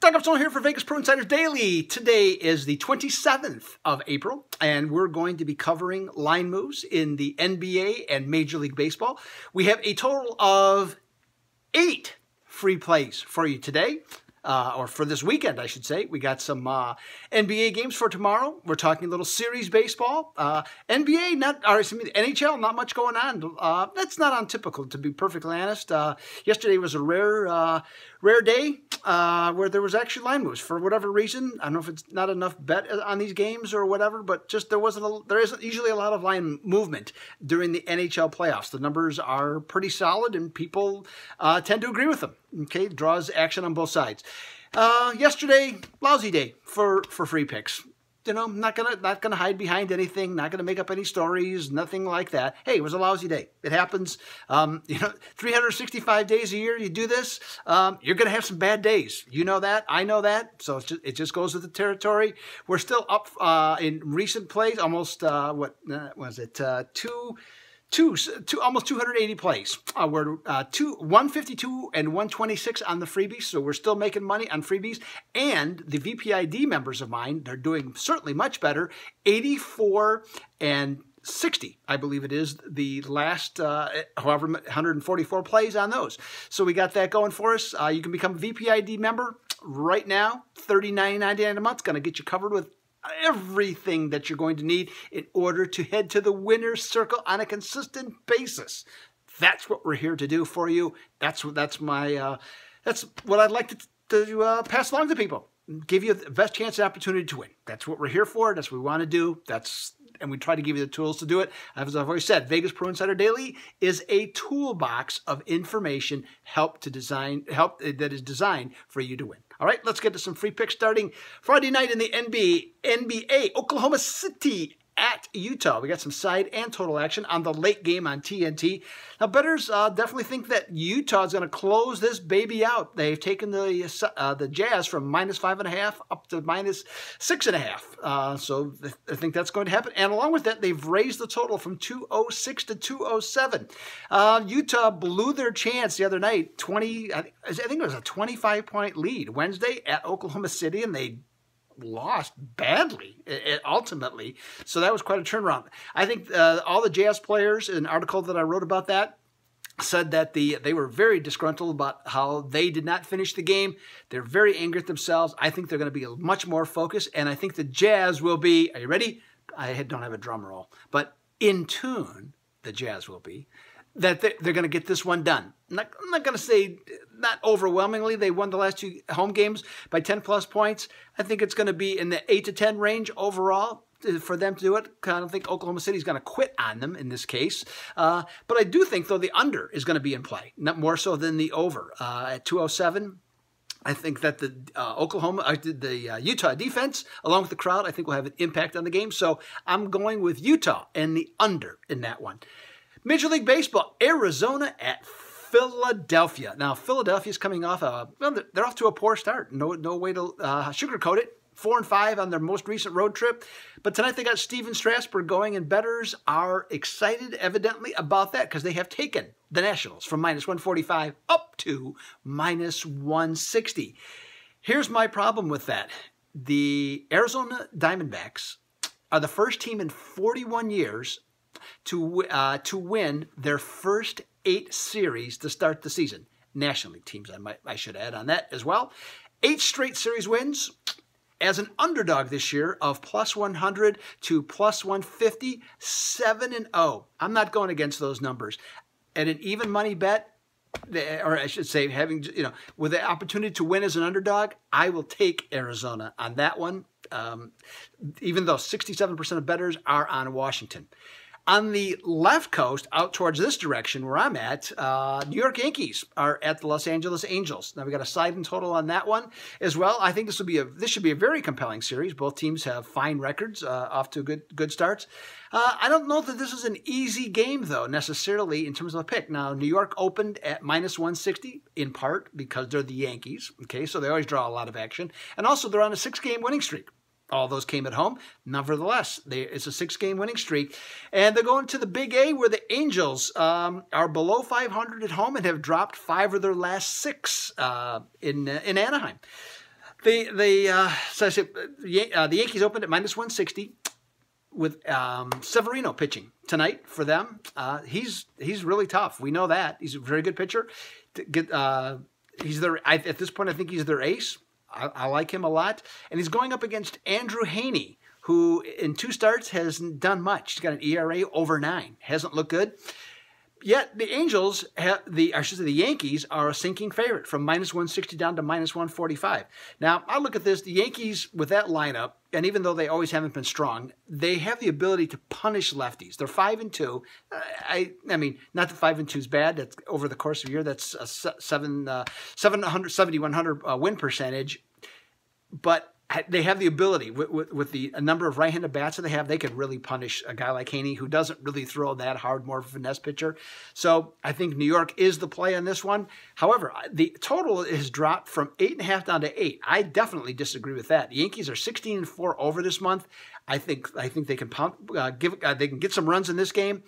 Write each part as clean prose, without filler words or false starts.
Doug Upson here for Vegas Pro Insiders Daily. Today is the 27th of April, and we're going to be covering line moves in the NBA and Major League Baseball. We have a total of 8 free plays for you today. Or for this weekend, I should say. We got some NBA games for tomorrow. We're talking a little series baseball. NBA, NHL, not much going on. That's not untypical, to be perfectly honest. Yesterday was a rare day where there was actually line moves for whatever reason. I don't know if it's not enough bet on these games or whatever, but just there isn't usually a lot of line movement during the NHL playoffs. The numbers are pretty solid, and people tend to agree with them. Okay, draws action on both sides. Yesterday, lousy day for free picks. You know, not gonna hide behind anything. Not gonna make up any stories. Nothing like that. Hey, it was a lousy day. It happens. 365 days a year you do this. You're gonna have some bad days. You know that. I know that. So it just goes with the territory. We're still up in recent plays. Almost what was it? Almost 280 plays. We're 152 and 126 on the freebies, so we're still making money on freebies. And the VPID members of mine, they're doing certainly much better. 84 and 60, I believe it is, the last, 144 plays on those. So we got that going for us. You can become a VPID member right now. $39.99 a month. Going to get you covered with everything that you're going to need in order to head to the winner's circle on a consistent basis. That's what we're here to do for you. That's what I'd like to pass along to people. Give you the best chance and opportunity to win. That's what we're here for. That's what we want to do. And we try to give you the tools to do it. As I've always said, Vegas Pro Insider Daily is a toolbox of information that is designed for you to win. All right, let's get to some free picks starting Friday night in the NBA. Oklahoma City at Utah. We got some side and total action on the late game on TNT. Now, bettors definitely think that Utah is going to close this baby out. They've taken the Jazz from -5.5 up to -6.5. So I think that's going to happen. And along with that, they've raised the total from 206 to 207. Utah blew their chance the other night. I think it was a 25-point lead Wednesday at Oklahoma City, and they lost badly ultimately. So that was quite a turnaround. I think all the Jazz players, in an article that I wrote about that, said that they were very disgruntled about how they did not finish the game. They're very angry at themselves. I think they're going to be much more focused, and I think the Jazz will be, are you ready? I don't have a drum roll, but in tune, the Jazz will be, that they're going to get this one done. I'm not going to say not overwhelmingly. They won the last 2 home games by 10+ points. I think it's going to be in the 8 to 10 range overall for them to do it. I don't think Oklahoma City is going to quit on them in this case. But I do think, though, the under is going to be in play, not more so than the over at 207. I think that the Utah defense, along with the crowd, I think will have an impact on the game. So I'm going with Utah and the under in that one. Major League Baseball, Arizona at Philadelphia. Now, Philadelphia's coming off they're off to a poor start. No way to sugarcoat it. 4-5 on their most recent road trip. But tonight they got Steven Strasburg going, and bettors are excited, evidently, about that because they have taken the Nationals from -145 up to -160. Here's my problem with that. The Arizona Diamondbacks are the first team in 41 years to win their first 8 series to start the season. National League teams, I should add on that as well. 8 straight series wins. As an underdog this year of +100 to +150, 7-0. I'm not going against those numbers. At an even money bet, or I should say, with the opportunity to win as an underdog, I will take Arizona on that one. Even though 67% of bettors are on Washington. On the left coast, out towards this direction where I'm at, New York Yankees are at the Los Angeles Angels. Now we got a side and total on that one as well. I think this should be a very compelling series. Both teams have fine records, off to good starts. I don't know that this is an easy game though necessarily in terms of a pick. Now New York opened at -160 in part because they're the Yankees. Okay, so they always draw a lot of action, and also they're on a 6-game winning streak. All those came at home. Nevertheless, it's a 6-game winning streak. And they're going to the Big A where the Angels are below 500 at home and have dropped 5 of their last 6 in Anaheim. So I said, the Yankees opened at -160 with Severino pitching tonight for them. He's really tough. We know that. He's a very good pitcher. He's at this point, I think he's their ace. I like him a lot. And he's going up against Andrew Haney, who in 2 starts hasn't done much. He's got an ERA over 9. Hasn't looked good. Yet the the Yankees are a sinking favorite from -160 down to -145. Now, I look at this, the Yankees with that lineup, and even though they always haven't been strong, they have the ability to punish lefties. They're 5-2. I mean, not that 5-2 is bad. That's over the course of a year. That's a 7,100 win percentage. But they have the ability, with the number of right-handed bats that they have, they could really punish a guy like Haney, who doesn't really throw that hard, more of a finesse pitcher. So I think New York is the play on this one. However, the total has dropped from 8.5 down to 8. I definitely disagree with that. The Yankees are 16-4 over this month. I think they can they can get some runs in this game.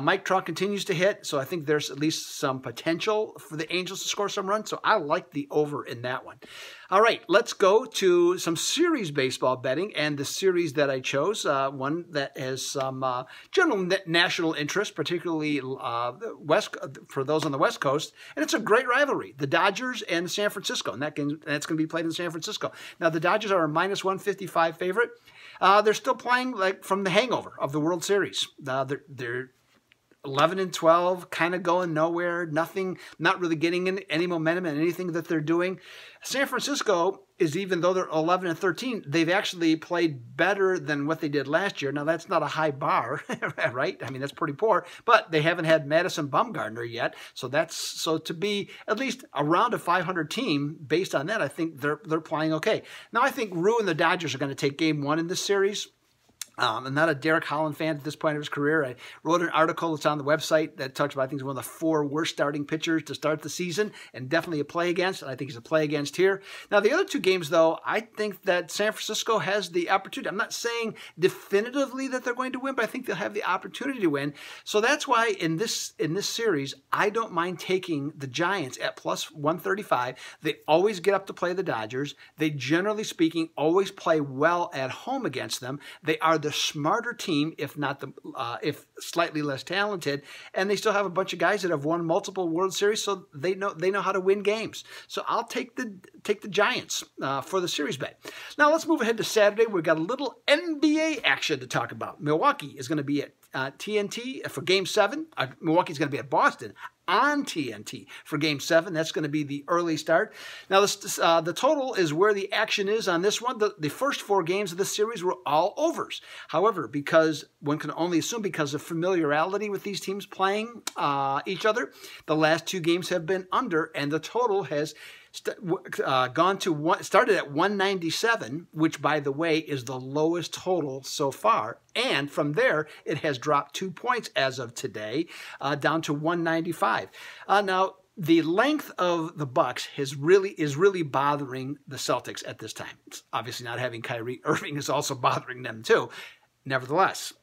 Mike Trout continues to hit, so I think there's at least some potential for the Angels to score some runs, so I like the over in that one. All right, let's go to some series baseball betting, and the series that I chose, one that has some general national interest, particularly for those on the West Coast, and it's a great rivalry, the Dodgers and San Francisco, and that's going to be played in San Francisco. Now, the Dodgers are a -155 favorite. They're still playing like from the hangover of the World Series. They're 11-12, kind of going nowhere, nothing, not really getting any momentum in anything that they're doing. San Francisco is, even though they're 11-13, they've actually played better than what they did last year. Now, that's not a high bar, right? I mean, that's pretty poor, but they haven't had Madison Bumgarner yet. So to be at least around a 500 team, based on that, I think they're playing okay. Now, I think Rue and the Dodgers are going to take game 1 in this series. I'm not a Derek Holland fan at this point of his career. I wrote an article that's on the website that talks about, I think, he's one of the 4 worst starting pitchers to start the season, and definitely a play against, and I think he's a play against here. Now, the other 2 games, though, I think that San Francisco has the opportunity. I'm not saying definitively that they're going to win, but I think they'll have the opportunity to win. So that's why in this series, I don't mind taking the Giants at +135. They always get up to play the Dodgers. They, generally speaking, always play well at home against them. They are the smarter team, if not if slightly less talented, and they still have a bunch of guys that have won multiple World Series, so they know how to win games. So I'll take the Giants for the series bet. Now let's move ahead to Saturday. We've got a little NBA action to talk about. Milwaukee is going to be at TNT for Game 7. Milwaukee's going to be at Boston on TNT for Game 7. That's going to be the early start. Now, the total is where the action is on this one. The first 4 games of this series were all overs. However, because one can only assume because of familiarity with these teams playing each other, the last 2 games have been under, and the total has started at 197, which, by the way, is the lowest total so far. And from there, it has dropped 2 points as of today, down to 195. Now, the length of the Bucks is really bothering the Celtics at this time. It's obviously, not having Kyrie Irving is also bothering them too. Nevertheless,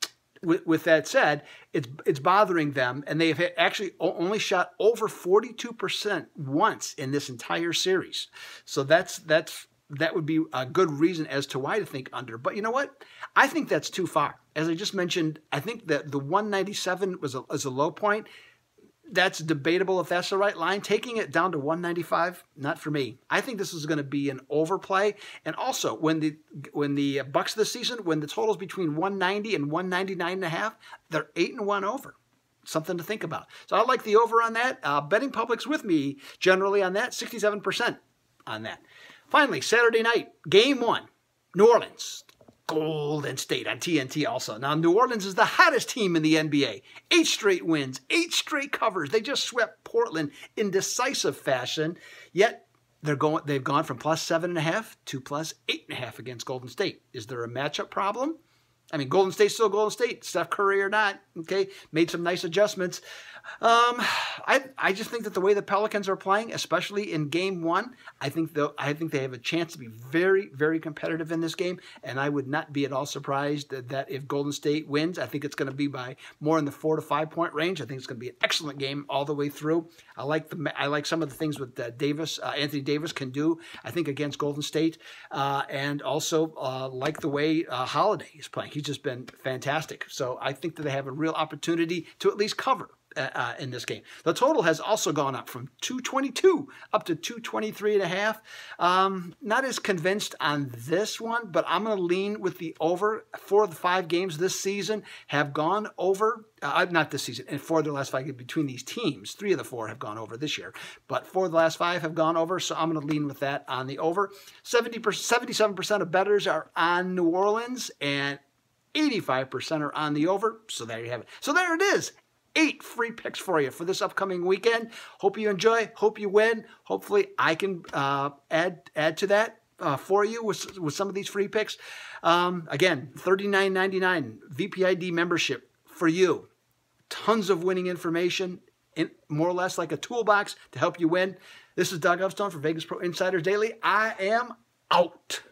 with that said, it's bothering them, and they have actually only shot over 42% once in this entire series. So that would be a good reason as to why to think under. But you know what? I think that's too far. As I just mentioned, I think that the 197 was a low point. That's debatable if that's the right line. Taking it down to 195, not for me. I think this is going to be an overplay. And also, when the Bucks this season, when the total's between 190 and 199.5, they're 8-1 over. Something to think about. So I like the over on that. Betting public's with me generally on that, 67% on that. Finally, Saturday night, Game 1, New Orleans. Golden State on TNT also. Now, New Orleans is the hottest team in the NBA. 8 straight wins, 8 straight covers. They just swept Portland in decisive fashion. Yet, they've gone from +7.5 to +8.5 against Golden State. Is there a matchup problem? I mean, Golden State's still Golden State, Steph Curry or not, okay? Made some nice adjustments. I just think that the way the Pelicans are playing, especially in game one, I think they have a chance to be very, very competitive in this game, and I would not be at all surprised that if Golden State wins, I think it's going to be by more in the 4 to 5 point range. I think it's going to be an excellent game all the way through. I like some of the things with Anthony Davis can do, I think, against Golden State, and also like the way Holiday is playing. He's just been fantastic. So I think that they have a real opportunity to at least cover in this game. The total has also gone up from 222 up to 223.5. Not as convinced on this one, but I'm going to lean with the over. 4 of the 5 games this season have gone over. Not this season, and 4 of the last 5 games between these teams. 3 of the 4 have gone over this year, but 4 of the last 5 have gone over, so I'm going to lean with that on the over. 77% of bettors are on New Orleans, and 85% are on the over, so there you have it. So there it is. 8 free picks for you for this upcoming weekend. Hope you enjoy. Hope you win. Hopefully I can add to that for you with some of these free picks. Again, $39.99 VPID membership for you. Tons of winning information, more or less like a toolbox to help you win. This is Doug Upstone for Vegas Pro Insiders Daily. I am out.